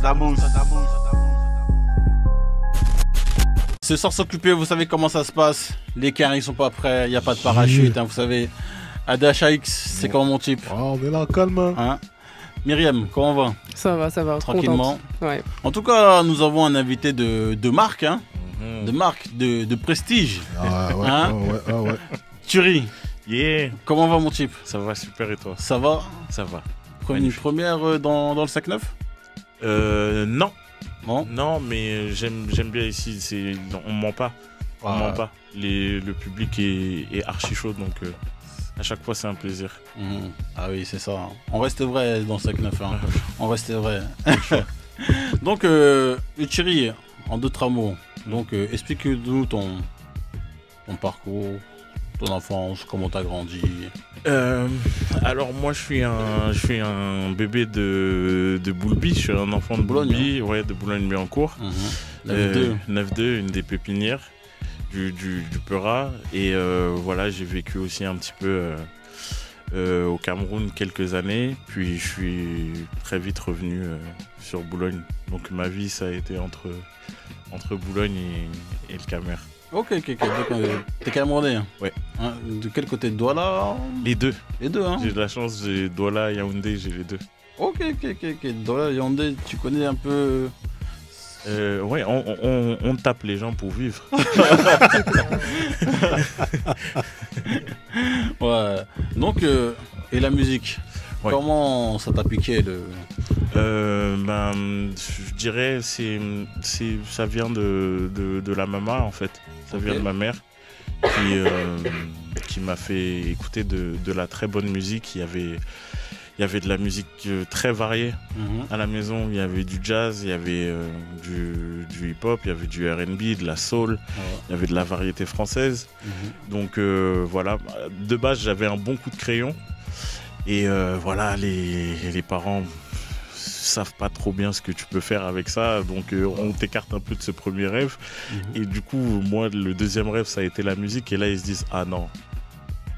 Sadamous. Ce soir s'occuper, vous savez comment ça se passe. Les carrés ils sont pas prêts, il n'y a pas de parachute, hein, vous savez. ADHX, c'est comment mon type? On est là, calme. Hein? Myriam, comment on va? Ça va. Tranquillement. Ouais. En tout cas, nous avons un invité de marque, hein, de marque, de prestige. Ah ouais, Hein? ouais. Thierry, Yeah. comment va mon type? Ça va super et toi? Ça va? Ça va. Une première dans le sac neuf? Non. Non? Non, mais j'aime bien ici. On ment pas. On ment pas. Le public est archi chaud, donc à chaque fois c'est un plaisir. Ah oui, c'est ça. Hein. On reste vrai dans le sac neuf. Hein. On reste vrai. Donc, Thierry, en d'autres mots, donc explique-nous ton parcours, ton enfance, comment t'as grandi. Alors moi je suis un bébé de Boulby, je suis un enfant de Boulogne, Boulby, ouais, de Boulogne-Billancourt. 9-2. Une des pépinières du Peura. Et voilà, j'ai vécu aussi un petit peu au Cameroun quelques années, puis je suis très vite revenu sur Boulogne. Donc ma vie ça a été entre Boulogne et le Camer. Ok. T'es Camerounais. Hein. Ouais. Hein, de quel côté de Douala? Les deux. Les deux, hein. J'ai de la chance, j'ai Douala, Yaoundé, j'ai les deux. Ok. Douala, Yaoundé, tu connais un peu. Ouais, on tape les gens pour vivre. Ouais. Donc, et la musique, ouais. Comment ça t'a piqué Je dirais ça vient de la maman en fait. Ça vient de ma mère qui m'a fait écouter de la très bonne musique. Il y avait de la musique très variée à la maison. Il y avait du jazz, il y avait du hip-hop, il y avait du R&B, de la soul, il y avait de la variété française. Donc voilà, de base j'avais un bon coup de crayon. Et voilà, les parents savent pas trop bien ce que tu peux faire avec ça, donc on t'écarte un peu de ce premier rêve. Et du coup, moi, le deuxième rêve, ça a été la musique. Et là, ils se disent, ah non,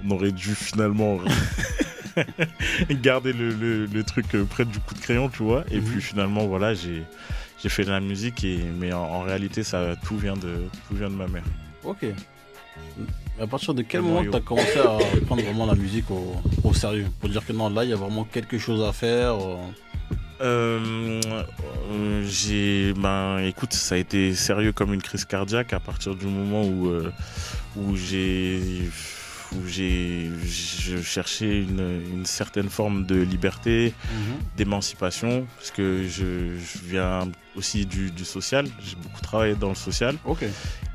on aurait dû finalement garder le truc près du coup de crayon, tu vois. Et puis finalement, voilà, j'ai fait de la musique, mais en réalité, tout vient de ma mère. Ok. À partir de quel moment tu as commencé à prendre vraiment la musique au sérieux? Pour dire que non, là, il y a vraiment quelque chose à faire. Écoute, ça a été sérieux comme une crise cardiaque à partir du moment où je cherchais une certaine forme de liberté, d'émancipation, parce que je viens aussi du social. J'ai beaucoup travaillé dans le social. Ok.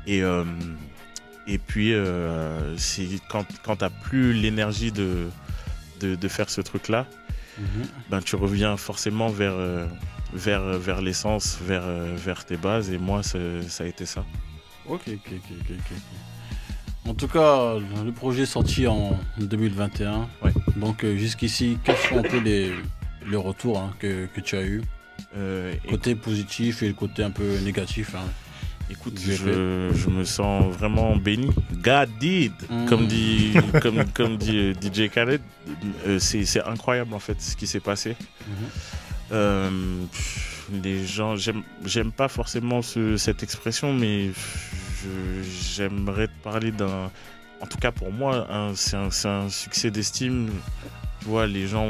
Et puis, c'est quand tu n'as plus l'énergie de faire ce truc-là, tu reviens forcément vers l'essence, vers tes bases. Et moi, ça a été ça. Ok. En tout cas, le projet est sorti en 2021. Ouais. Donc, jusqu'ici, quels sont un peu les retours que tu as eus? Côté positif et le côté un peu négatif. Écoute, je me sens vraiment béni. God did, comme dit DJ Khaled. C'est incroyable en fait ce qui s'est passé. Les gens, j'aime pas forcément cette expression, mais j'aimerais te parler d'un. En tout cas pour moi, c'est un succès d'estime. Tu vois, les gens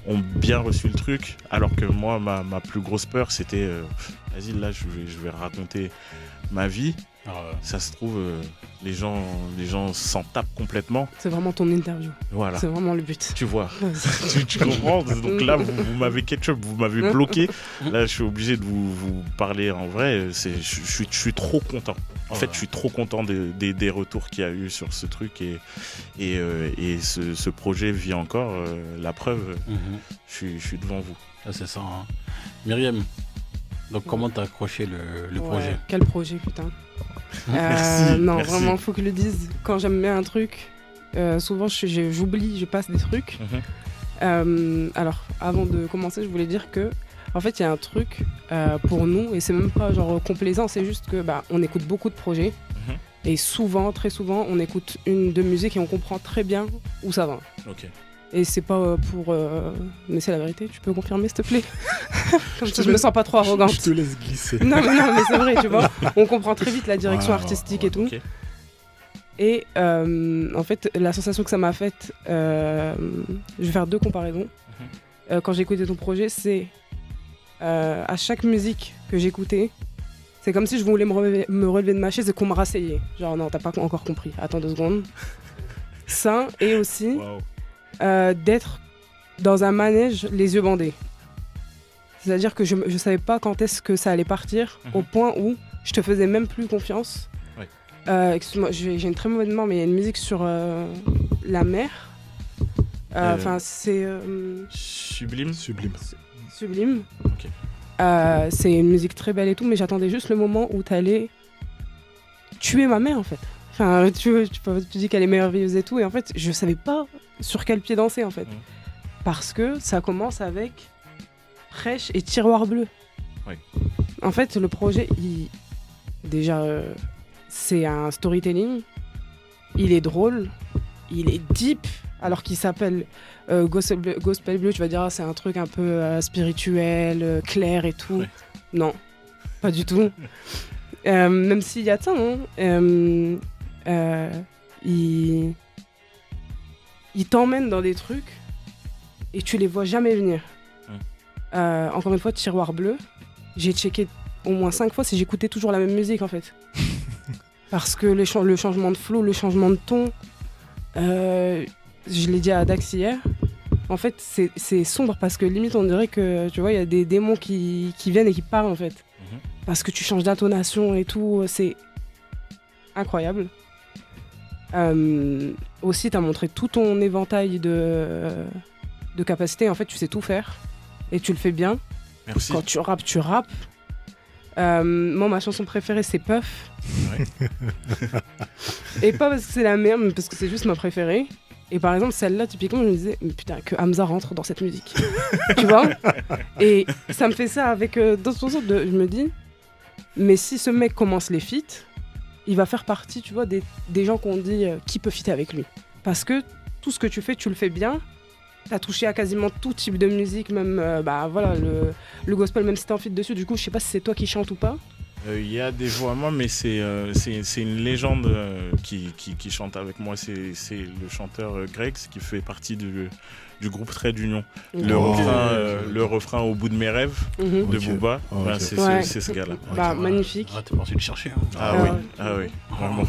ont bien reçu le truc, alors que moi, ma plus grosse peur, c'était vas-y, là, je vais raconter ma vie. Ça se trouve, les gens s'en tapent complètement. C'est vraiment ton interview. Voilà. C'est vraiment le but. Tu vois, tu comprends. Donc là, vous m'avez ketchup, vous m'avez bloqué. Là, je suis obligé de vous parler en vrai. Je suis trop content. En fait, je suis trop content des retours qu'il y a eu sur ce truc et ce projet vit encore. La preuve, je suis devant vous. C'est ça. Hein. Myriam, donc comment t'as accroché le projet? Quel projet, putain. Merci. Non, merci. Vraiment, faut que je le dise. Quand j'aime bien un truc, souvent j'oublie, je passe des trucs. Alors, avant de commencer, je voulais dire que en fait, il y a un truc pour nous, et c'est même pas genre complaisant, c'est juste que on écoute beaucoup de projets. Et souvent, très souvent, on écoute une de musique et on comprend très bien où ça va. Ok. Et c'est pas pour... Mais c'est la vérité, tu peux confirmer s'il te plaît? Comme ça, je me sens pas trop arrogante. Je te laisse glisser. Non, mais c'est vrai, tu vois. On comprend très vite la direction artistique et tout. Okay. Et en fait, la sensation que ça m'a faite, je vais faire 2 comparaisons. Quand j'ai écouté ton projet, c'est à chaque musique que j'écoutais, c'est comme si je voulais me relever de ma chaise et qu'on me rasseyait. Genre, non, t'as pas encore compris. Attends 2 secondes. Ça, et aussi d'être dans un manège les yeux bandés. C'est-à-dire que je savais pas quand est-ce que ça allait partir, au point où je te faisais même plus confiance. Excuse-moi, j'ai une très mauvaise mémoire, mais il y a une musique sur la mer. Enfin, c'est... Sublime. Sublime. Ok. C'est une musique très belle et tout, mais j'attendais juste le moment où t'allais tuer ma mère, en fait. Enfin, tu dis qu'elle est merveilleuse et tout, et en fait, je savais pas sur quel pied danser, en fait. Parce que ça commence avec Prêche et Tiroir bleu. En fait, le projet, déjà, c'est un storytelling. Il est drôle, il est deep, alors qu'il s'appelle Gospel Bleu. Tu vas dire, c'est un truc un peu spirituel, clair et tout. Non, pas du tout. Même s'il y a ça, il t'emmène dans des trucs et tu les vois jamais venir. Encore une fois, Tiroir bleu, j'ai checké au moins 5 fois si j'écoutais toujours la même musique en fait. Parce que le changement de flow, le changement de ton, je l'ai dit à Dax hier, en fait c'est sombre parce que limite on dirait que tu vois il y a des démons qui viennent et qui parlent en fait. Parce que tu changes d'intonation et tout, c'est incroyable. Aussi t'as montré tout ton éventail de capacités, en fait tu sais tout faire et tu le fais bien. Merci. Quand tu rappes. Moi ma chanson préférée c'est Puff. Et pas parce que c'est la merde, mais parce que c'est juste ma préférée. Et par exemple celle-là typiquement je me disais mais putain que Hamza rentre dans cette musique. Tu vois. Et ça me fait ça avec d'autres chansons, je me dis mais si ce mec commence les feats, il va faire partie tu vois des gens qu'on dit qui peut feater avec lui. Parce que tout ce que tu fais, tu le fais bien. T'as touché à quasiment tout type de musique, même voilà, le gospel, même si t'es en feat dessus. Du coup, je sais pas si c'est toi qui chantes ou pas. Il y a des voix à moi, mais c'est une légende qui chante avec moi. C'est le chanteur Grex qui fait partie du groupe Trait d'Union. Le refrain Au bout de mes rêves de Booba, c'est ce gars-là. Magnifique. Ah, t'es parti le chercher. Ah oui, vraiment.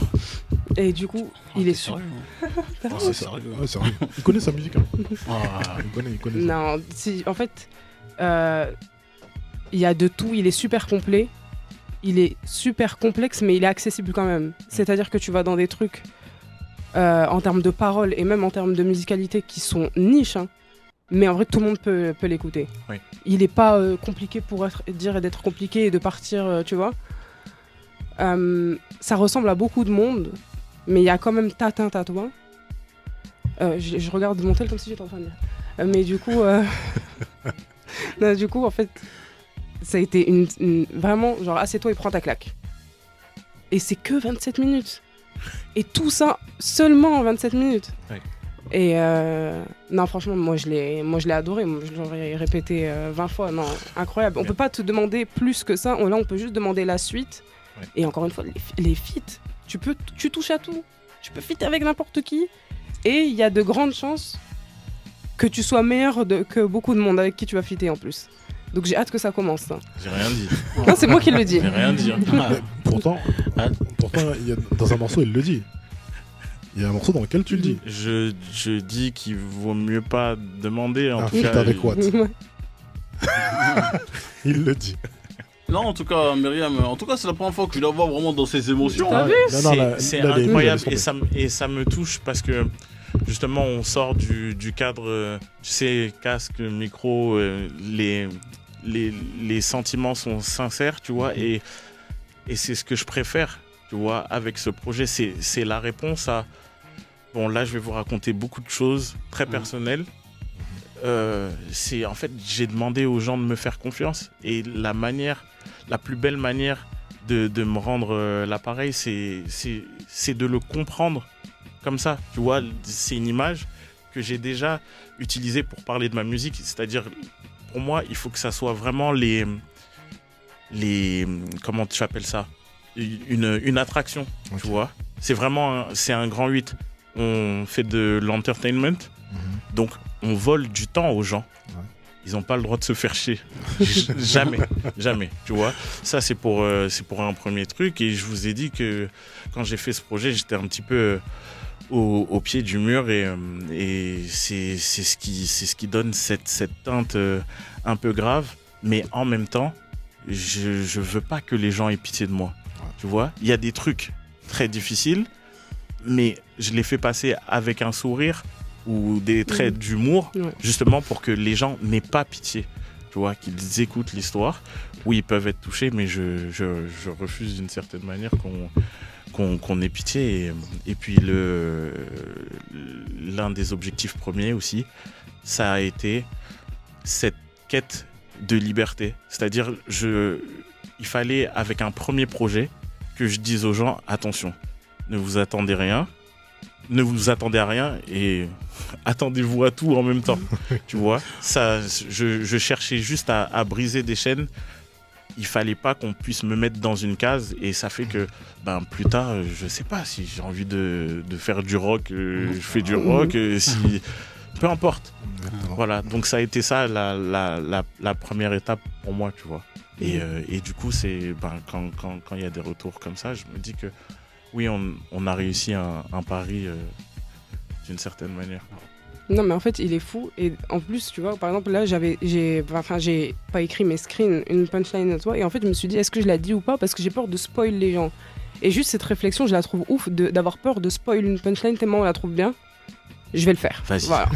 Et du coup, il est sûr. C'est sérieux. Il connaît sa musique. Il connaît. Non, en fait, il y a de tout. Il est super complet. Il est super complexe, mais il est accessible quand même. C'est-à-dire que tu vas dans des trucs en termes de paroles et même en termes de musicalité qui sont niches, mais en vrai tout le monde peut l'écouter. Oui. Il n'est pas compliqué pour dire et d'être compliqué et de partir, tu vois. Ça ressemble à beaucoup de monde, mais il y a quand même tatouin. Je regarde mon tel comme si j'étais en train de dire. Mais du coup, non, du coup, en fait, ça a été vraiment genre assieds-toi et prends ta claque. Et c'est que 27 minutes. Et tout ça seulement en 27 minutes. Oui. Et non, franchement, moi je l'ai adoré. Moi, je l'aurais répété 20 fois. Non, incroyable. On peut pas te demander plus que ça. Là, on peut juste demander la suite. Ouais. Et encore une fois, les feats, tu touches à tout. Tu peux feater avec n'importe qui. Et il y a de grandes chances que tu sois meilleur que beaucoup de monde avec qui tu vas feater en plus. Donc j'ai hâte que ça commence. J'ai rien dit. Non, c'est moi qui le dis. J'ai rien dit. Pourtant, dans un morceau, il le dit. Il y a un morceau dans lequel tu le dis. Je dis qu'il vaut mieux pas demander. En tout cas, avec Watt. Il le dit. Non, en tout cas, Myriam, c'est la première fois que je la vois vraiment dans ses émotions. C'est incroyable et ça me touche parce que justement, on sort du cadre, tu sais, casque, micro, les sentiments sont sincères, tu vois, et c'est ce que je préfère, tu vois, avec ce projet. C'est la réponse à... Bon, là, je vais vous raconter beaucoup de choses très personnelles. En fait, j'ai demandé aux gens de me faire confiance et la plus belle manière de me rendre l'appareil, c'est de le comprendre comme ça, tu vois. C'est une image que j'ai déjà utilisé pour parler de ma musique. C'est-à-dire, pour moi, il faut que ça soit vraiment les comment tu appelles ça, une attraction, okay. Tu vois. C'est vraiment c'est un grand 8. On fait de l'entertainment, donc on vole du temps aux gens. Ouais. Ils n'ont pas le droit de se faire chier. Jamais, jamais, tu vois. Ça, c'est pour un premier truc. Et je vous ai dit que quand j'ai fait ce projet, j'étais un petit peu au pied du mur. Et c'est ce qui donne cette teinte un peu grave. Mais en même temps, je veux pas que les gens aient pitié de moi. Ouais. Tu vois, il y a des trucs très difficiles, mais je les fais passer avec un sourire ou des traits d'humour, justement pour que les gens n'aient pas pitié, tu vois, qu'ils écoutent l'histoire. Oui, ils peuvent être touchés, mais je refuse d'une certaine manière qu'on ait pitié. Et puis l'un des objectifs premiers aussi, ça a été cette quête de liberté. C'est-à-dire, il fallait, avec un premier projet, que je dise aux gens, attention, ne vous attendez à rien et attendez-vous à tout en même temps. Tu vois, ça, je cherchais juste à briser des chaînes. Il fallait pas qu'on puisse me mettre dans une case et ça fait que plus tard, je sais pas si j'ai envie de faire du rock, je fais du rock, peu importe. Voilà, donc ça a été ça la première étape pour moi, tu vois. Et du coup, c'est quand il y a des retours comme ça, je me dis que oui, on a réussi un pari d'une certaine manière. Non, mais en fait, il est fou. Et en plus, tu vois, par exemple, là, j'ai pas écrit mes screens, une punchline à toi. Et en fait, je me suis dit, est-ce que je la dis ou pas? Parce que j'ai peur de spoil les gens. Et juste cette réflexion, je la trouve ouf, d'avoir peur de spoil une punchline tellement on la trouve bien. Je vais le faire. Vas-y. Voilà.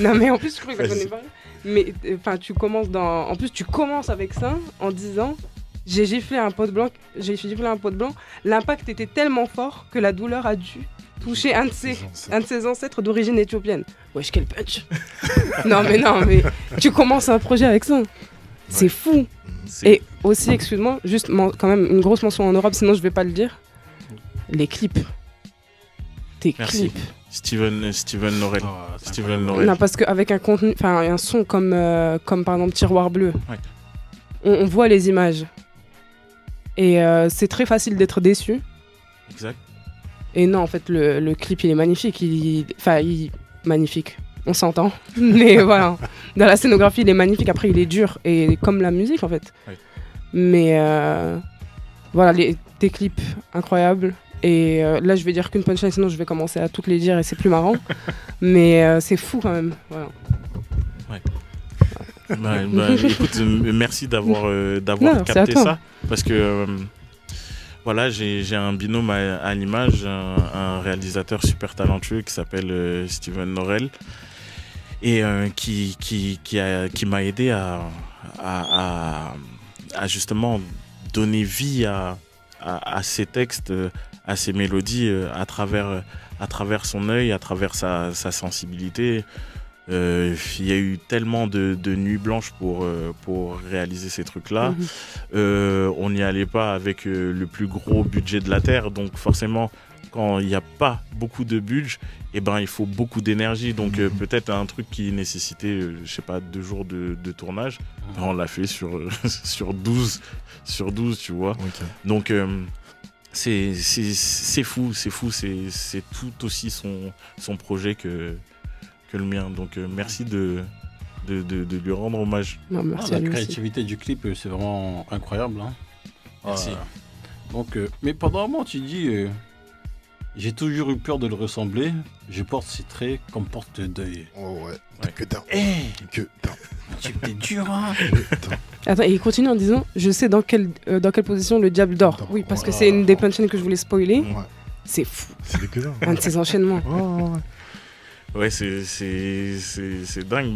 Non, mais en plus, je crois que j'en ai parlé. Mais tu commences en plus, tu commences avec ça en disant... J'ai giflé un pot de blanc. L'impact était tellement fort que la douleur a dû toucher un de ses ancêtres d'origine éthiopienne. Wesh, quel punch. non, mais tu commences un projet avec ça. C'est fou. Et aussi, excuse-moi, juste quand même une grosse mention en Europe, sinon je vais pas le dire. Les clips. Merci. Clips. Steven Norel. Steven Norel. Non, parce qu'avec un contenu, un son comme par exemple Tiroir Bleu, ouais. on voit les images. Et c'est très facile d'être déçu. Exact. Et non, en fait, le clip, il est magnifique. Magnifique. On s'entend. Mais voilà. Dans la scénographie, il est magnifique. Après, il est dur. Et comme la musique, en fait. Oui. Mais voilà, tes clips, incroyables. Et là, je vais dire qu'une punchline, sinon je vais commencer à toutes les dire et c'est plus marrant. Mais c'est fou quand même. Voilà. Ouais. Écoute, merci d'avoir capté ça. Parce que voilà, j'ai un binôme à l'image, un réalisateur super talentueux qui s'appelle Steven Norel et qui m'a aidé à justement donner vie à ces textes, à ces mélodies à travers son œil, à travers sa sensibilité. Il y a eu tellement de nuits blanches pour réaliser ces trucs-là. On n'y allait pas avec le plus gros budget de la Terre, donc forcément, quand il n'y a pas beaucoup de budget, il faut beaucoup d'énergie. Donc peut-être un truc qui nécessitait, 2 jours de tournage, on l'a fait sur 12, tu vois. Okay. Donc c'est fou, c'est tout aussi son projet que le mien, donc merci de lui rendre hommage. Non, merci la créativité du clip, c'est vraiment incroyable. Hein. Merci. Donc, mais pendant un moment, tu dis j'ai toujours eu peur de le ressembler, je porte ses traits comme porte deuil. Oh ouais. Que d'un. Tu t'es dur, hein. Attends, et il continue en disant je sais dans quelle position le diable dort. Oui, parce que c'est une des punchlines que je voulais spoiler. Ouais. C'est fou. C'est que d'un. Un de ses enchaînements. Ouais, c'est dingue.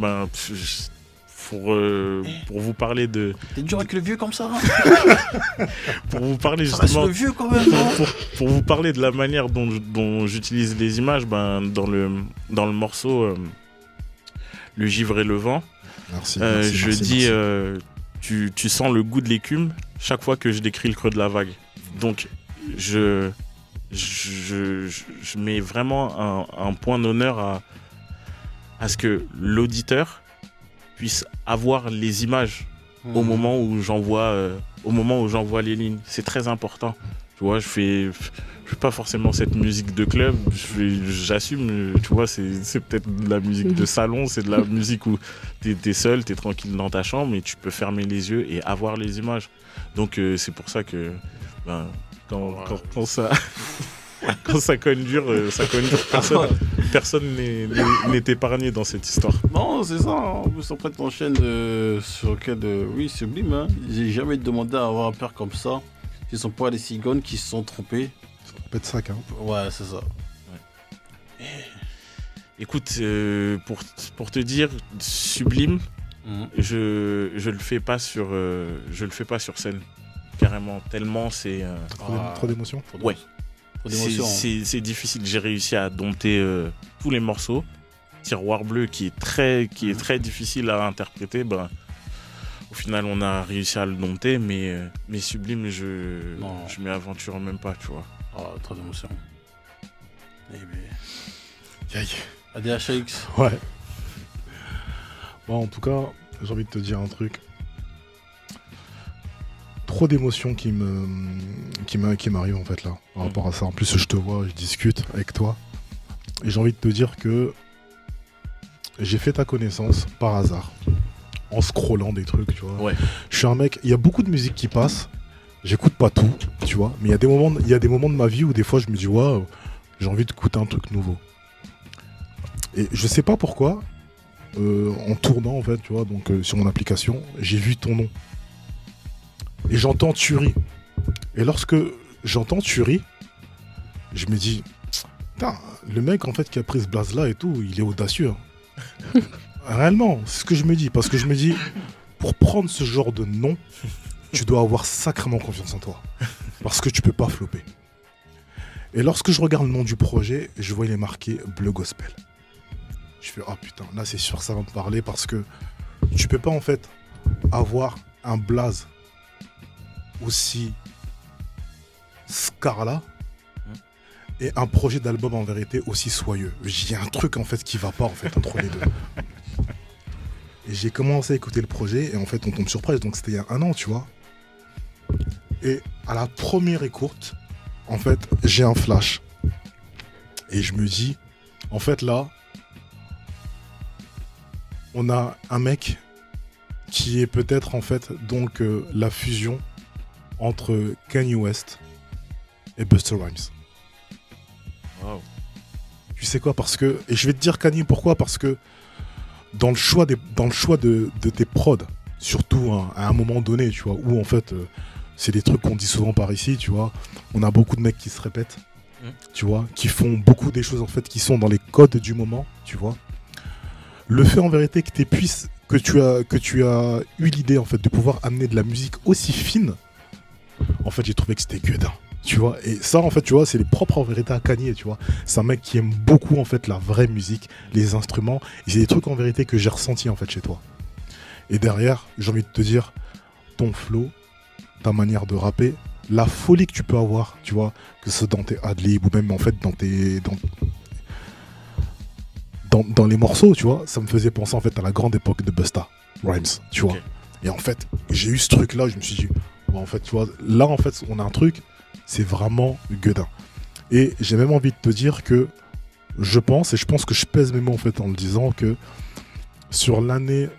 Pour vous parler de... T'es dur avec le vieux comme ça, hein. Pour vous parler justement... le vieux quand même, pour vous parler de la manière dont j'utilise les images, dans le morceau Le givre et le vent, je dis tu sens le goût de l'écume chaque fois que je décris le creux de la vague. Donc je mets vraiment un point d'honneur à ce que l'auditeur puisse avoir les images au moment où j'envoie les lignes. C'est très important. Tu vois, je fais pas forcément cette musique de club, j'assume, tu vois, c'est peut-être de la musique de salon, c'est de la musique où t'es seul, t'es tranquille dans ta chambre, mais tu peux fermer les yeux et avoir les images. Donc c'est pour ça que quand ça quand ça cogne dur, personne n'est épargné dans cette histoire. Non, c'est ça. En plus, après, t'enchaînes sur lequel, oui, Sublime. Hein. J'ai jamais demandé à avoir un père comme ça. Ce ne sont pas les cigognes qui se sont trompés. Pas de sac, hein. Ouais, c'est ça. Ouais. Écoute, pour te dire, Sublime, je le fais pas sur scène, carrément. Tellement c'est trop d'émotions. Ouais. C'est difficile. J'ai réussi à dompter tous les morceaux. Tiroir bleu qui est très difficile à interpréter. Ben, au final, on a réussi à le dompter, mais Sublime, je m'y aventure même pas, tu vois. Oh, trop d'émotion. Eh bien. Aïe. ADHX. Ouais. Bon, en tout cas, j'ai envie de te dire un truc. Trop d'émotions qui m'arrivent en fait là, par rapport à ça. En plus, je te vois, je discute avec toi. Et j'ai envie de te dire que j'ai fait ta connaissance par hasard. En scrollant des trucs, tu vois. Ouais. Je suis un mec, il y a beaucoup de musique qui passe. J'écoute pas tout, tu vois. Mais il y a des moments de ma vie où des fois je me dis, waouh, j'ai envie d'écouter un truc nouveau. Et je sais pas pourquoi, en tournant en fait, tu vois, donc sur mon application, j'ai vu ton nom. Et j'entends Turi. Et lorsque j'entends Turi, je me dis, putain, le mec en fait qui a pris ce blaze là et tout, il est audacieux. Hein. Réellement, c'est ce que je me dis. Parce que je me dis, pour prendre ce genre de nom, tu dois avoir sacrément confiance en toi. Parce que tu peux pas flopper. Et lorsque je regarde le nom du projet, je vois il est marqué Bleu Gospel. Je fais, ah putain, là c'est sûr ça va me parler parce que tu peux pas en fait avoir un blaze aussi scarla et un projet d'album en vérité aussi soyeux. Il y a un truc en fait qui va pas en fait entre les deux. Et j'ai commencé à écouter le projet et en fait on tombe sur Presse, donc c'était il y a 1 an, tu vois. Et à la première écoute, en fait j'ai un flash. Et je me dis, en fait là, on a un mec qui est peut-être en fait donc la fusion entre Kanye West et Busta Rhymes. Wow. Tu sais quoi, parce que, et je vais te dire Kanye pourquoi, parce que dans le choix de tes prods, surtout hein, à un moment donné, tu vois, où en fait c'est des trucs qu'on dit souvent par ici, tu vois, on a beaucoup de mecs qui se répètent, tu vois, qui font beaucoup des choses en fait qui sont dans les codes du moment, tu vois. Le fait en vérité que tu as eu l'idée en fait de pouvoir amener de la musique aussi fine, en fait j'ai trouvé que c'était gueudin, tu vois. Et ça en fait tu vois c'est les propres en vérité à Kanye, tu vois. C'est un mec qui aime beaucoup en fait la vraie musique, les instruments, et c'est des trucs en vérité que j'ai ressenti en fait chez toi. Et derrière j'ai envie de te dire ton flow, ta manière de rapper, la folie que tu peux avoir, tu vois, que ce soit dans tes adlibs ou même en fait dans les morceaux, tu vois, ça me faisait penser en fait à la grande époque de Busta Rhymes, tu vois. Et en fait, j'ai eu ce truc là, je me suis dit, bon, en fait, tu vois, là en fait, on a un truc, c'est vraiment gueudin. Et j'ai même envie de te dire que je pense que je pèse mes mots en fait en le disant que sur l'année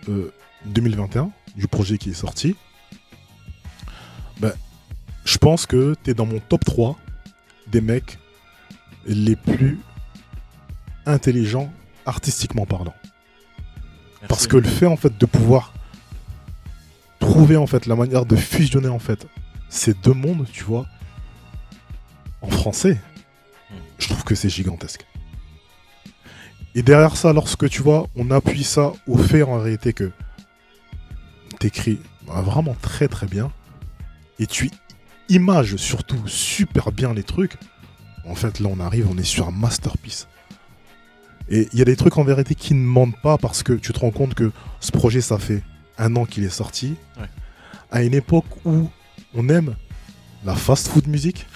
2021 du projet qui est sorti, ben, je pense que tu es dans mon top 3 des mecs les plus intelligents artistiquement parlant. Merci. Parce que le fait en fait de pouvoir trouver en fait la manière de fusionner en fait ces deux mondes, tu vois, en français, je trouve que c'est gigantesque. Et derrière ça, lorsque tu vois, on appuie ça au fait en réalité que t'écris vraiment très très bien et tu images surtout super bien les trucs, en fait là on est sur un masterpiece. Et il y a des trucs en vérité qui ne mentent pas parce que tu te rends compte que ce projet, ça fait 1 an qu'il est sorti. Ouais. À une époque où on aime la fast-food musique.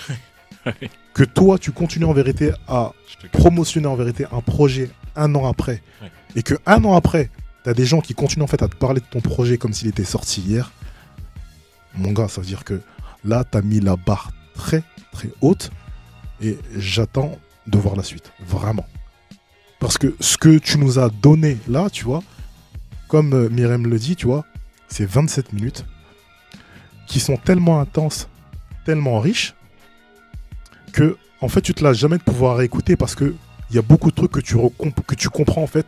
Que toi, tu continues en vérité à promotionner en vérité un projet 1 an après. Ouais. et que 1 an après, t'as des gens qui continuent en fait à te parler de ton projet comme s'il était sorti hier, mon gars, ça veut dire que là, t'as mis la barre très très haute et j'attends de voir la suite, vraiment. Parce que ce que tu nous as donné là, tu vois, comme Myriam le dit, tu vois, c'est 27 minutes qui sont tellement intenses, tellement riches, que en fait tu te lasses jamais de pouvoir écouter parce que il y a beaucoup de trucs que tu comprends en fait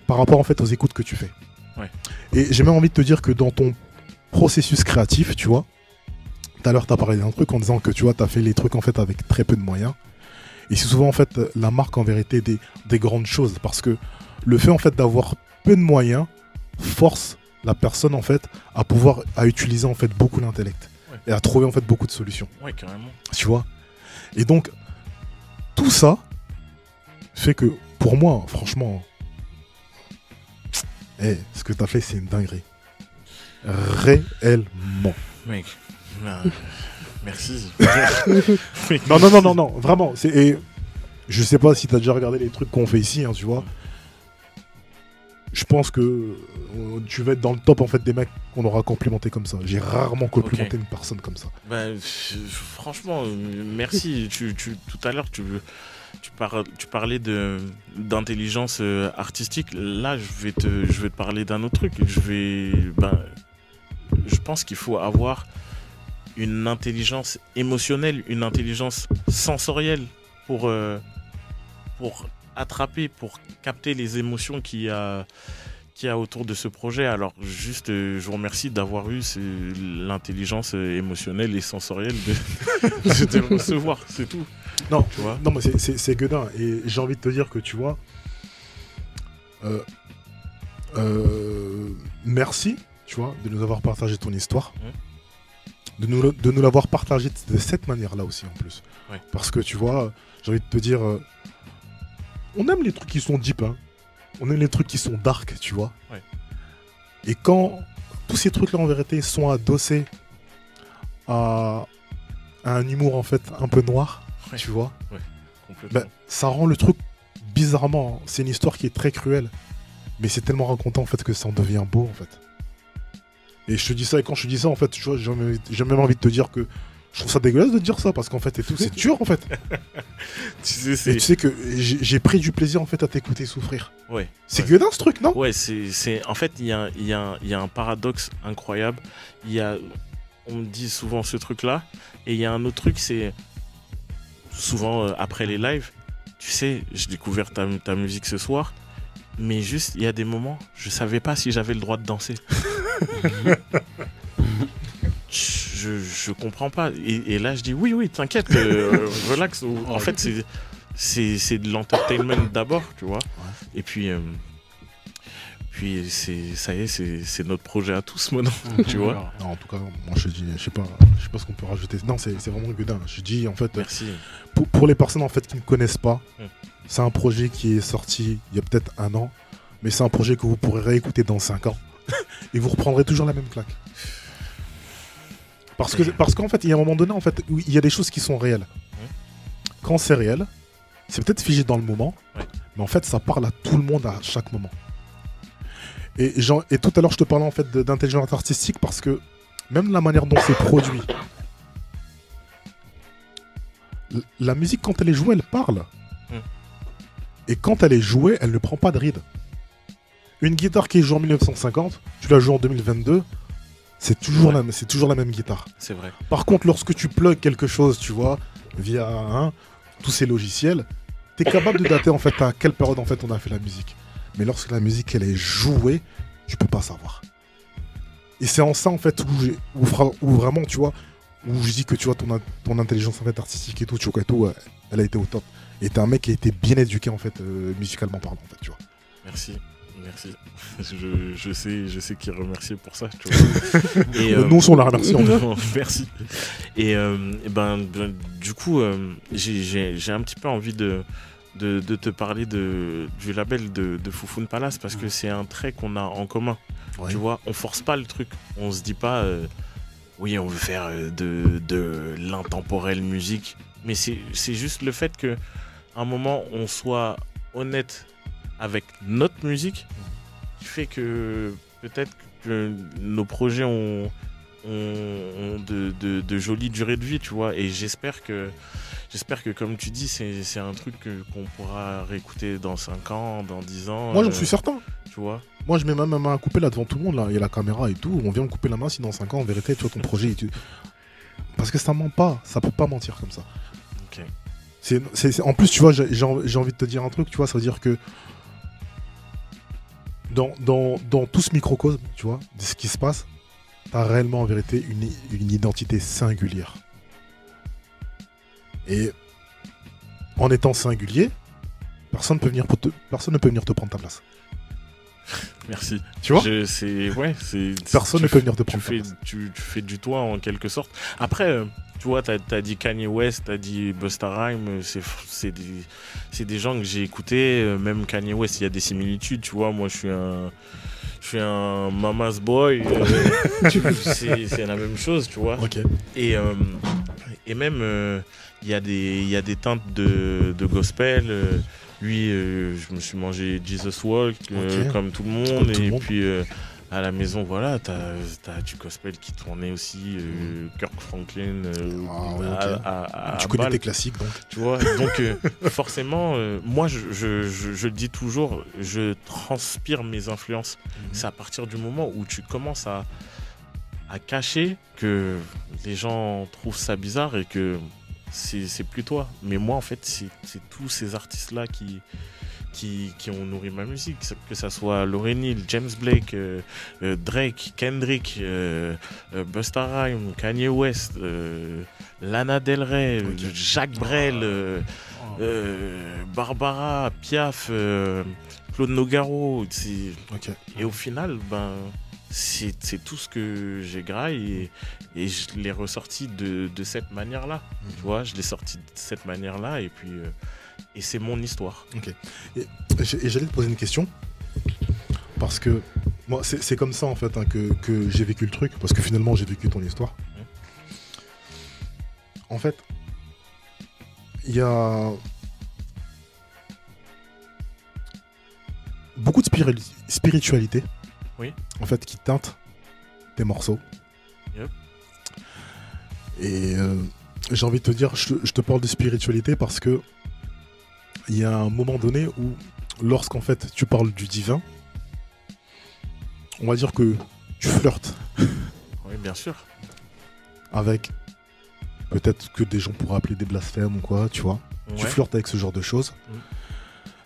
par rapport en fait aux écoutes que tu fais. Ouais. Et j'ai même envie de te dire que dans ton processus créatif, tu vois, tout à l'heure tu as parlé d'un truc en disant que tu vois, tu as fait les trucs en fait avec très peu de moyens. Et c'est souvent en fait la marque en vérité des grandes choses, parce que le fait en fait d'avoir peu de moyens force la personne en fait à utiliser en fait beaucoup l'intellect, ouais, et à trouver en fait beaucoup de solutions. Ouais, carrément. Tu vois. Et donc tout ça fait que pour moi, franchement, ce que t'as fait, c'est une dinguerie. Réellement. Mec, merci. Non, vraiment. Et je sais pas si t'as déjà regardé les trucs qu'on fait ici, hein, tu vois. Je pense que tu vas être dans le top en fait des mecs qu'on aura complimenté comme ça. J'ai rarement complimenté une personne comme ça. Bah, franchement, merci. Tout à l'heure, tu parlais d'intelligence artistique. Là, je vais te parler d'un autre truc. Je pense qu'il faut avoir une intelligence émotionnelle, une intelligence sensorielle pour attraper, pour capter les émotions qu'il y a autour de ce projet. Alors juste, je vous remercie d'avoir eu l'intelligence émotionnelle et sensorielle de le recevoir, c'est tout. Non, tu vois. Non, mais c'est gueudin. Et j'ai envie de te dire que tu vois, merci, tu vois, de nous avoir partagé ton histoire. De nous l'avoir partagé de cette manière-là aussi en plus. Ouais. Parce que tu vois, j'ai envie de te dire, on aime les trucs qui sont deep, hein. On aime les trucs qui sont dark, tu vois. Ouais. Et quand tous ces trucs-là en vérité sont adossés à un humour en fait un peu noir, ouais, tu vois, ouais, complètement. Ça rend le truc bizarrement. Hein. C'est une histoire qui est très cruelle, mais c'est tellement racontant en fait que ça en devient beau en fait. Et je te dis ça, et quand je te dis ça, en fait, tu vois, j'ai même envie de te dire que je trouve ça dégueulasse de dire ça, parce qu'en fait, et tout, c'est dur en fait. tu sais que j'ai pris du plaisir en fait à t'écouter souffrir. Ouais. C'est gueudin ce truc, non? Ouais, en fait, il y a un paradoxe incroyable. On me dit souvent ce truc-là, et il y a un autre truc, c'est souvent après les lives, tu sais, j'ai découvert ta musique ce soir, mais juste, il y a des moments, je savais pas si j'avais le droit de danser. Je comprends pas. Et là, je dis oui, t'inquiète, relax. En fait, c'est de l'entertainment d'abord, tu vois. Ouais. Et puis ça y est, c'est notre projet à tous maintenant, tu vois. Non, en tout cas, moi je dis, je sais pas ce qu'on peut rajouter. Non, c'est vraiment gueudin. Je dis en fait, merci. Pour les personnes en fait qui ne connaissent pas, c'est un projet qui est sorti il y a peut-être 1 an, mais c'est un projet que vous pourrez réécouter dans 5 ans et vous reprendrez toujours la même claque. Parce qu'en fait, il y a un moment donné, en fait, où il y a des choses qui sont réelles. Quand c'est réel, c'est peut-être figé dans le moment, mais en fait, ça parle à tout le monde à chaque moment. Et tout à l'heure, je te parlais en fait d'intelligence artistique parce que même la manière dont c'est produit, la musique, quand elle est jouée, elle parle. Et quand elle est jouée, elle ne prend pas de ride. Une guitare qui est jouée en 1950, tu la joues en 2022, c'est toujours la même guitare. C'est vrai. Par contre, lorsque tu plugs quelque chose, tu vois, via tous ces logiciels, tu es capable de dater en fait à quelle période en fait on a fait la musique. Mais lorsque la musique elle est jouée, tu peux pas savoir. Et c'est en ça en fait où vraiment tu vois, où je dis que tu vois ton intelligence en fait artistique et tout, elle a été au top. Et t'es un mec qui a été bien éduqué en fait musicalement parlant en fait, tu vois. Merci. Je sais qui remercier pour ça, tu vois. Et, nous on la remercie. Merci. Et du coup, j'ai un petit peu envie de te parler du label de Foufoune Palace parce que c'est un trait qu'on a en commun. Ouais. Tu vois, on force pas le truc. On se dit pas, oui, on veut faire de l'intemporelle musique. Mais c'est juste le fait qu'à un moment, on soit honnête avec notre musique qui fait que peut-être que nos projets ont de jolies durées de vie, tu vois. Et j'espère que comme tu dis, c'est un truc qu'on pourra réécouter dans 5 ans, dans 10 ans. Moi, j'en suis certain. Tu vois. Moi, je mets ma main à couper là devant tout le monde. Là. Il y a la caméra et tout. On vient me couper la main si dans 5 ans, en vérité, tu vois ton projet. Parce que ça ment pas. Ça peut pas mentir comme ça. Ok. En plus, tu vois, j'ai envie de te dire un truc, tu vois. Ça veut dire que dans tout ce microcosme, tu vois, de ce qui se passe, t'as réellement en vérité une identité singulière. Et en étant singulier, personne ne peut venir te prendre ta place. Merci. Tu vois, personne ne peut venir te prendre ta place. Tu fais du toi en quelque sorte. Après, tu vois, t'as dit Kanye West, t'as dit Busta Rhymes, c'est des gens que j'ai écoutés. Même Kanye West, il y a des similitudes. Tu vois, moi, je suis un mama's boy. C'est la même chose, tu vois. Okay. Et même, il y a des teintes de gospel. Lui, je me suis mangé Jesus Walk comme tout le monde. Puis à la maison, voilà, t'as du gospel qui tournait aussi, Kirk Franklin. Tu connais tes classiques, donc. Tu vois, donc forcément, moi, je le dis toujours, je transpire mes influences. C'est à partir du moment où tu commences à cacher que les gens trouvent ça bizarre et que c'est plus toi. Mais moi, en fait, c'est tous ces artistes-là qui ont nourri ma musique. Que ça soit Lauryn Hill, James Blake, Drake, Kendrick, Busta Rhymes, Kanye West, Lana Del Rey, Jacques Brel, Barbara, Piaf, Claude Nogaro. Et au final, c'est tout ce que j'ai graillé et je l'ai ressorti de cette manière-là. Tu vois, je l'ai sorti de cette manière-là et puis et c'est mon histoire. Ok. Et j'allais te poser une question parce que moi c'est comme ça en fait hein, que j'ai vécu le truc parce que finalement j'ai vécu ton histoire. En fait, il y a beaucoup de spiritualité. Oui. En fait, qui teinte tes morceaux. Yep. Et j'ai envie de te dire, je te parle de spiritualité parce que il y a un moment donné où, lorsqu'en fait tu parles du divin, on va dire que tu flirtes. Oui, bien sûr. Avec peut-être que des gens pourraient appeler des blasphèmes ou quoi, tu vois. Ouais. Tu flirtes avec ce genre de choses.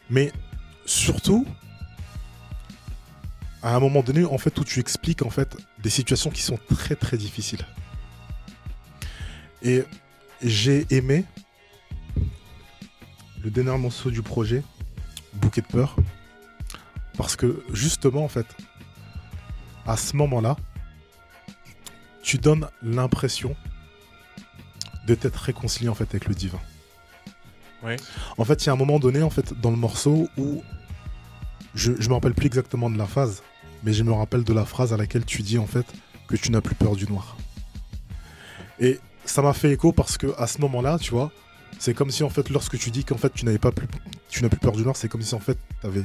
Mais surtout, à un moment donné, en fait, où tu expliques en fait des situations qui sont très très difficiles. Et j'ai aimé le dernier morceau du projet, Bouquet de peur, parce que justement, en fait, à ce moment-là, tu donnes l'impression de t'être réconcilié en fait avec le divin. Ouais. En fait, il y a un moment donné en fait dans le morceau où je me rappelle plus exactement de la phase, mais je me rappelle de la phrase à laquelle tu dis en fait que tu n'as plus peur du noir. Et ça m'a fait écho parce que à ce moment-là, tu vois, c'est comme si en fait lorsque tu dis qu'en fait tu n'as plus peur du noir, c'est comme si en fait tu avais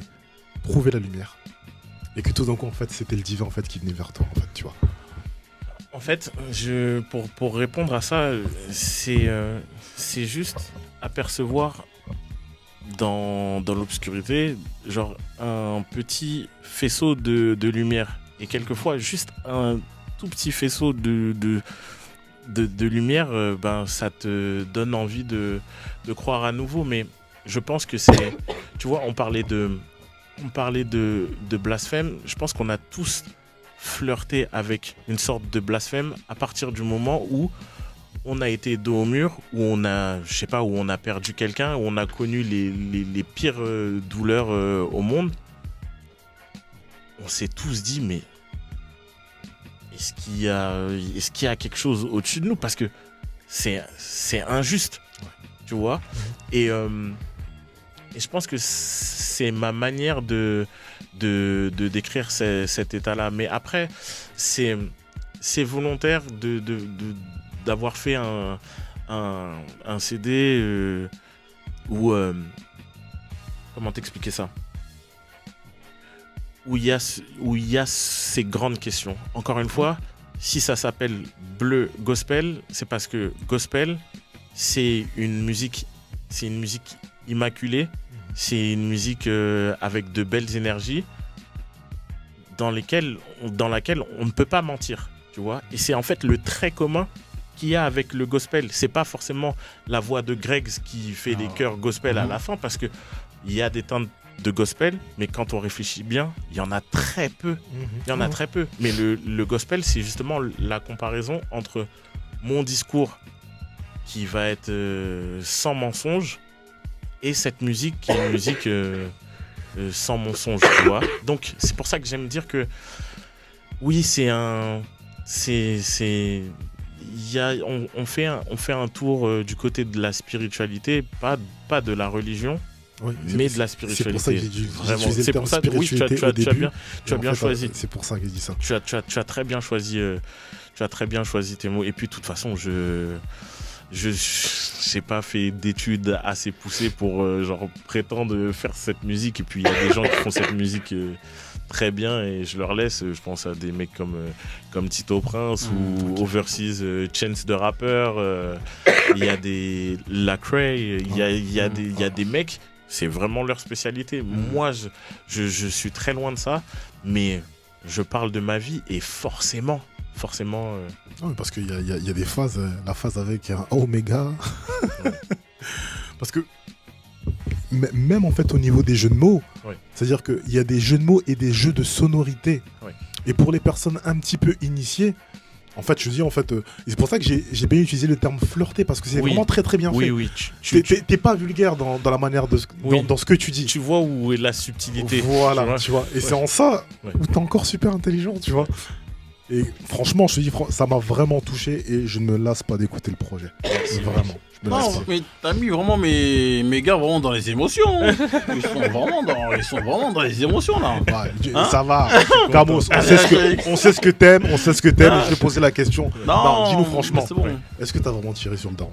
trouvé la lumière et que tout d'un coup en fait c'était le divin en fait qui venait vers toi en fait, tu vois. En fait, pour répondre à ça, c'est juste apercevoir dans l'obscurité, genre un petit faisceau de lumière. Et quelquefois, juste un tout petit faisceau de lumière, ça te donne envie de croire à nouveau. Mais je pense que c'est... Tu vois, on parlait de blasphème. Je pense qu'on a tous flirté avec une sorte de blasphème à partir du moment où on a été dos au mur, où on a, je sais pas, où on a perdu quelqu'un, où on a connu les pires douleurs au monde. On s'est tous dit, mais est-ce qu'il y a quelque chose au-dessus de nous? Parce que c'est injuste, tu vois. Et je pense que c'est ma manière de décrire cet état-là. Mais après, c'est volontaire d'avoir fait un CD où... comment t'expliquer ça? où il y a ces grandes questions. Encore une fois, si ça s'appelle Bleu Gospel, c'est parce que gospel, c'est une musique immaculée, c'est une musique avec de belles énergies dans laquelle on ne peut pas mentir, tu vois. Et c'est en fait le trait commun qu'il y a avec le gospel. C'est pas forcément la voix de Greg qui fait les chœurs gospel à la fin, parce que il y a des teintes de gospel, mais quand on réfléchit bien, il y en a très peu. Il y en a très peu. Mais le gospel, c'est justement la comparaison entre mon discours qui va être sans mensonge et cette musique qui est une musique sans mensonge, tu vois. Donc c'est pour ça que j'aime dire que oui, on fait un tour du côté de la spiritualité, pas de la religion. Oui, mais de la spiritualité. C'est pour ça que j'ai dit vraiment. C'est pour ça que oui, tu as bien choisi. C'est pour ça que j'ai dit ça. Tu as très bien choisi. Tu as très bien choisi tes mots. Et puis de toute façon, je n'ai pas fait d'études assez poussées pour genre prétendre faire cette musique. Et puis il y a des gens qui font cette musique très bien et je leur laisse. Je pense à des mecs comme Tito Prince ou Overseas Chance the Rapper. Il y a des Lecrae. Il y a des mecs. C'est vraiment leur spécialité. Moi, je suis très loin de ça, mais je parle de ma vie et forcément. Oui, parce qu'il y a des phases, la phase avec un Oméga. Parce que même en fait au niveau des jeux de mots, c'est-à-dire qu'il y a des jeux de mots et des jeux de sonorité. Et pour les personnes un petit peu initiées, en fait, je dis c'est pour ça que j'ai bien utilisé le terme flirter parce que c'est vraiment très très bien fait. Oui, t'es pas vulgaire dans la manière dans ce que tu dis. Tu vois où est la subtilité. Voilà, tu vois. Et c'est en ça où t'es encore super intelligent, tu vois. Et franchement, je te dis, ça m'a vraiment touché et je ne me lasse pas d'écouter le projet. Vraiment. Non, mais t'as mis vraiment mes gars vraiment dans les émotions. Ils sont vraiment dans les émotions là. Ouais, ça va. Camos, on sait ce que t'aimes, je vais poser la question. Non, dis-nous franchement, est-ce que t'as vraiment tiré sur le daron?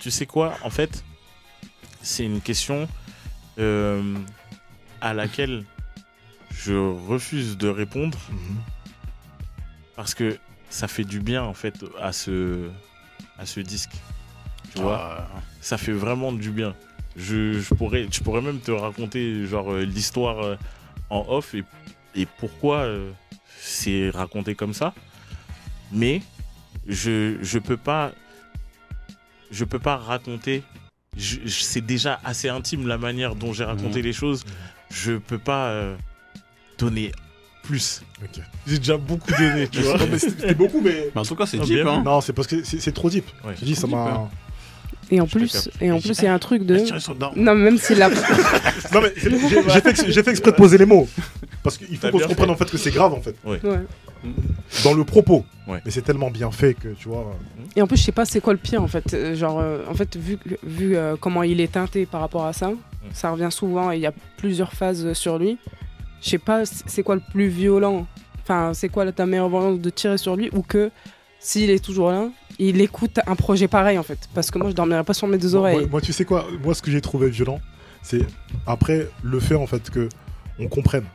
Tu sais quoi? En fait, c'est une question à laquelle je refuse de répondre parce que ça fait du bien en fait à ce disque. Tu vois, ça fait vraiment du bien. Je pourrais même te raconter genre l'histoire en off et pourquoi c'est raconté comme ça. Mais je peux pas raconter. C'est déjà assez intime la manière dont j'ai raconté les choses. Je peux pas donner plus. Okay. J'ai déjà beaucoup donné, tu vois. C'était beaucoup, mais en tout cas, c'est deep. Hein. Non, c'est parce que c'est trop deep. Ouais. Je dis, ça m'a. Et en plus, il y a un truc de. Non, même si la. Non, mais j'ai fait exprès de poser les mots. Parce qu'il faut qu'on se comprenne en fait que c'est grave en fait. Ouais. Dans le propos. Ouais. Mais c'est tellement bien fait que tu vois. Et en plus, je sais pas c'est quoi le pire en fait. Genre, en fait, vu comment il est teinté par rapport à ça, ça revient souvent et il y a plusieurs phases sur lui. Je sais pas c'est quoi le plus violent. Enfin, c'est quoi ta meilleure variante de tirer sur lui ou que s'il est toujours là, il écoute un projet pareil en fait. Parce que moi, je dormirais pas sur mes deux oreilles. Moi, tu sais quoi? Moi, ce que j'ai trouvé violent, c'est après le fait en fait que on comprenne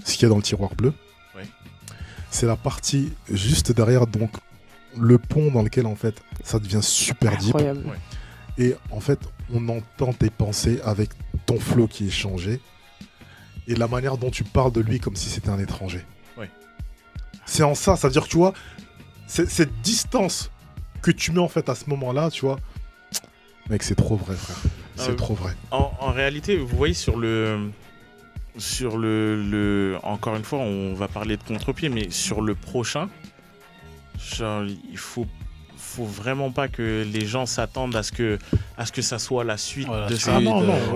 ce qu'il y a dans le tiroir bleu. C'est la partie juste derrière, donc le pont dans lequel en fait ça devient super deep. Et en fait, on entend tes pensées avec ton flow qui est changé. Et la manière dont tu parles de lui comme si c'était un étranger. C'est en ça veut dire que tu vois, cette distance que tu mets en fait à ce moment-là, tu vois, mec, c'est trop vrai, frère. C'est trop vrai. En réalité, vous voyez sur le encore une fois, on va parler de contre-pied, mais sur le prochain, genre, il faut vraiment pas que les gens s'attendent à ce que ça soit la suite de ça.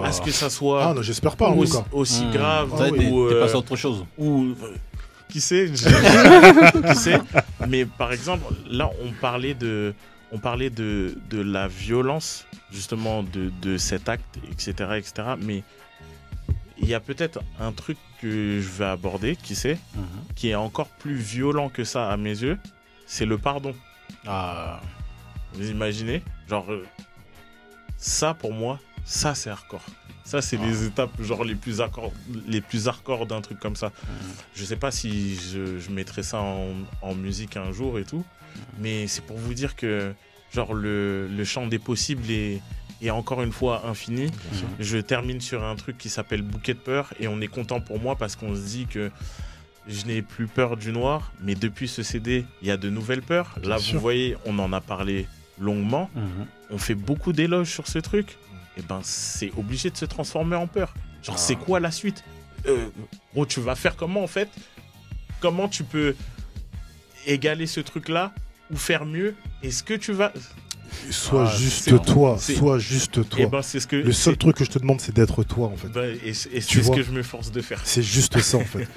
À ce que ça soit. Ah non, j'espère pas aussi grave. T'es passé à autre chose. Ou qui sait qui sait. Mais par exemple, là, on parlait de la violence justement de cet acte, etc. Mais il y a peut-être un truc que je vais aborder, qui est encore plus violent que ça à mes yeux, c'est le pardon. Vous imaginez? Genre, ça pour moi, ça c'est hardcore. Ça, c'est les étapes genre les plus hardcore d'un truc comme ça. Je sais pas si je mettrai ça en musique un jour et tout, mais c'est pour vous dire que genre le champ des possibles est encore une fois infini. Je termine sur un truc qui s'appelle Bouquet de peur et on est content pour moi parce qu'on se dit que je n'ai plus peur du noir, mais depuis ce CD, il y a de nouvelles peurs. Là, vous voyez, on en a parlé longuement. On fait beaucoup d'éloges sur ce truc. Et ben, c'est obligé de se transformer en peur. Genre, c'est quoi la suite? Gros, tu vas faire comment en fait? Comment tu peux égaler ce truc-là ou faire mieux? Est-ce que tu vas... Sois juste toi. Et ben, c'est ce que, le seul truc que je te demande, c'est d'être toi, en fait. Ben, et c'est ce que je me force de faire. C'est juste ça, en fait.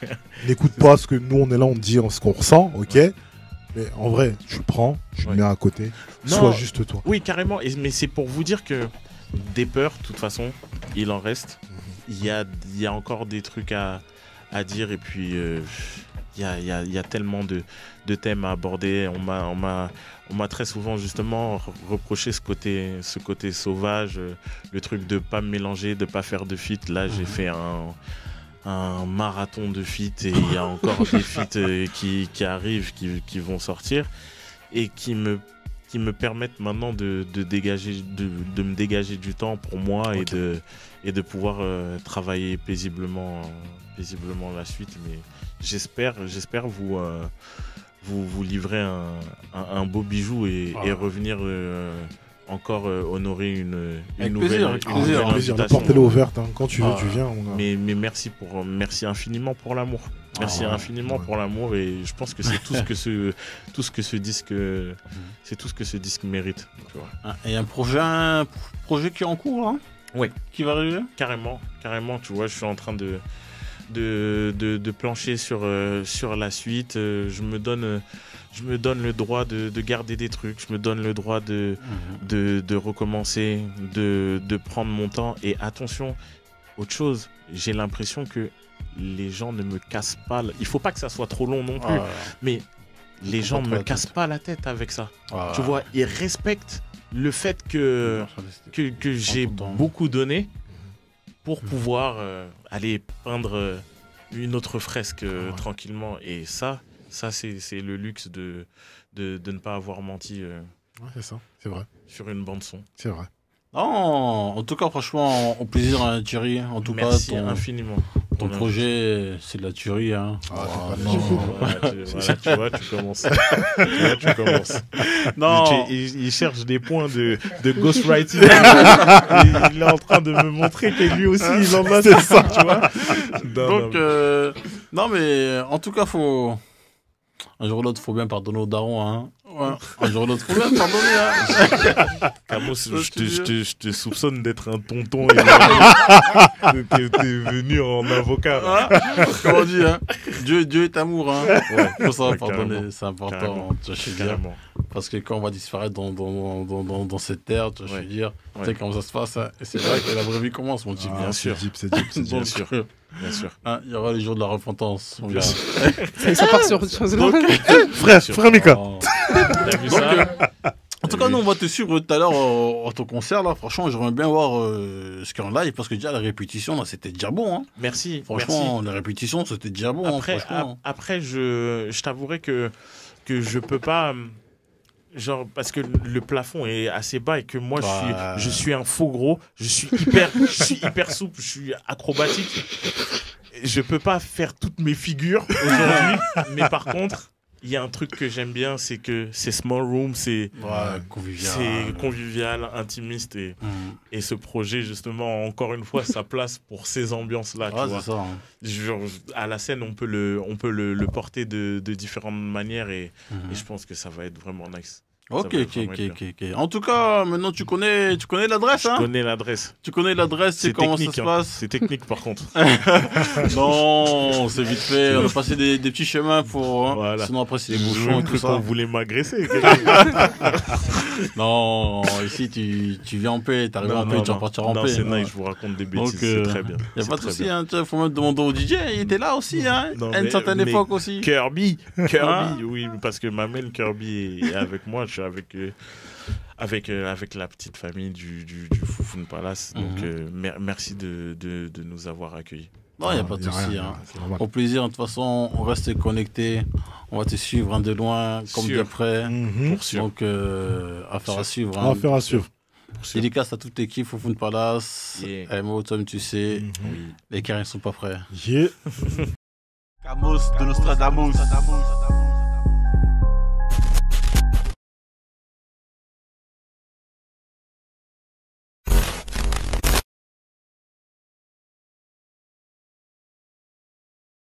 N'écoute pas ce que nous, on est là, on te dit ce qu'on ressent, ok? Mais en vrai, tu le prends, tu le mets à côté. Sois juste toi. Oui, carrément. Mais c'est pour vous dire que des peurs, de toute façon, il en reste. Il y a encore des trucs à dire. Et puis, il y a tellement de thèmes à aborder. On m'a très souvent, justement, reproché ce côté sauvage. Le truc de pas me mélanger, de pas faire de feat. Là, j'ai fait un marathon de feat. Et il y a encore des feats qui arrivent, qui vont sortir. Et qui me permettent maintenant de me dégager du temps pour moi et de pouvoir travailler paisiblement la suite. Mais j'espère vous livrer un beau bijou et revenir encore honorer une nouvelle plaisir. La porte est ouverte, hein. Quand tu veux, tu viens. Mais merci infiniment pour l'amour. Merci infiniment pour l'amour et je pense que c'est tout ce que ce disque mérite. Tu vois. Et un projet qui est en cours là? Oui. Qui va arriver? Carrément. Tu vois, je suis en train de plancher sur la suite. Je me donne le droit de garder des trucs. Je me donne le droit de recommencer, de prendre mon temps. Et attention, autre chose, j'ai l'impression que les gens ne me cassent pas. Il faut pas que ça soit trop long non plus. Mais les gens ne me cassent pas la tête avec ça. Tu vois, ils respectent le fait que j'ai beaucoup donné pour pouvoir aller peindre une autre fresque tranquillement. Et ça c'est le luxe de ne pas avoir menti c'est ça, c'est vrai. Sur une bande son. C'est vrai. En tout cas, franchement, au plaisir, hein, Thierry. En tout Merci cas, infiniment. Ton projet, c'est de la tuerie. Hein. Tu vois, tu commences. Non. Il cherche des points de ghostwriting. Il est en train de me montrer que lui aussi, il en a. C'est ça, tu vois. Donc, non, mais en tout cas, faut... Un jour ou l'autre, faut bien pardonner aux darons. Hein. Ouais. Un jour ou l'autre, faut bien pardonner. Hein. Camos, je te soupçonne d'être un tonton et t'es venu en avocat. Comme on dit, hein. Dieu est amour. Hein. Ouais, faut savoir pardonner, c'est important. Tu vois, parce que quand on va disparaître dans cette terre, tu vois, je veux dire, tu sais comment ça se passe. Hein. Et c'est vrai que la vraie vie commence, mon petit. Bien sûr. C'est deep. Bien sûr. Bien sûr. Hein, il y aura les jours de la repentance. Ça part sur autre chose. Frère Mika. T'as vu ça? En tout cas, nous, on va te suivre tout à l'heure à ton concert. Là. Franchement, j'aimerais bien voir ce qu'il y a en live parce que déjà, la répétition, là, c'était déjà bon. Hein. Merci. Franchement, la répétition, c'était déjà bon. Après, je t'avouerai que je peux pas... Genre, parce que le plafond est assez bas et que moi, je suis un faux gros. Je suis hyper souple, je suis acrobatique. Je peux pas faire toutes mes figures aujourd'hui. Mais par contre, il y a un truc que j'aime bien, c'est que c'est small room, c'est convivial, intimiste. Et ce projet, justement, encore une fois, ça place pour ces ambiances-là. Tu vois. Ça, hein. Genre, à la scène, on peut le porter de différentes manières et je pense que ça va être vraiment nice. Ok. En tout cas, maintenant tu connais l'adresse, hein? Je connais l'adresse. Tu connais l'adresse, c'est comment technique, ça se passe? C'est technique par contre. Non, c'est vite fait. On a passé des petits chemins pour. Voilà. Sinon après c'est des bouchons et tout ça. On voulait m'agresser. Non, ici tu viens en paix, t'arrives en paix, tu vas partir en paix. Non, c'est nice, je vous raconte des bêtises, c'est très bien. Y a pas de souci, hein. Faut même demander au DJ, il était là aussi, hein. À une certaine époque aussi. Kirby, oui, parce que ma main Kirby est avec moi. Je suis avec avec la petite famille du Foufoune Palace. Donc merci de nous avoir accueillis. Non, il n'y a pas de souci. Au plaisir, de toute façon, on reste connectés. On va te suivre de loin, comme de près. Pour sûr. Donc, affaire à suivre. Affaire à suivre. Dédicace à toute l'équipe, Foufoune Palace. Mo, Tom, tu sais. Les carrés ne sont pas prêts. Yeah. Camus de Nostradamus.